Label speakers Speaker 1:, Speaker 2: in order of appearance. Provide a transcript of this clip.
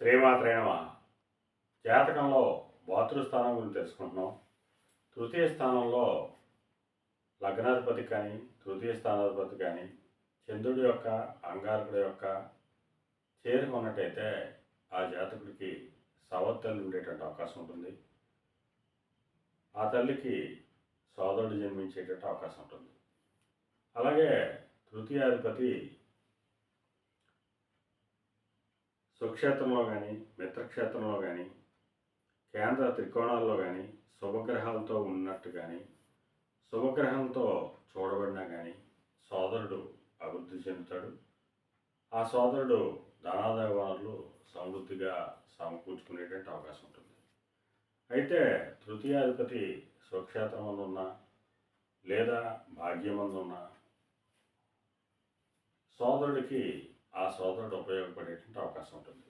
Speaker 1: శ్రీమాత్రే నమః. జాతకంలో మాతృస్థానం గురించి తెలుసుకుంటున్నాం. తృతీయ స్థానంలో లగ్నాధిపతి కానీ తృతీయ స్థానాధిపతి కానీ చంద్రుడి యొక్క అంగారకుడి యొక్క చేరిక ఉన్నట్టయితే ఆ జాతకుడికి సవత్తల్లి ఉండేటువంటి అవకాశం ఉంటుంది. ఆ తల్లికి సోదరుడు జన్మించేటట్టు అవకాశం ఉంటుంది. అలాగే తృతీయాధిపతి స్వక్షేత్రంలో కానీ మిత్రక్షేత్రంలో కానీ కేంద్ర త్రికోణాల్లో కానీ శుభగ్రహాలతో ఉన్నట్టు కానీ శుభగ్రహంతో చూడబడినా కానీ సోదరుడు అభివృద్ధి చెందుతాడు. ఆ సోదరుడు ధనాదాయ వనరులు సమృద్ధిగా సమకూర్చుకునేటువంటి అవకాశం ఉంటుంది. అయితే తృతీయాధిపతి స్వక్షేత్రమందున్న లేదా భాగ్యమందున్న సోదరుడికి ఆ సోదరుడు ఉపయోగపడేటువంటి అవకాశం ఉంటుంది.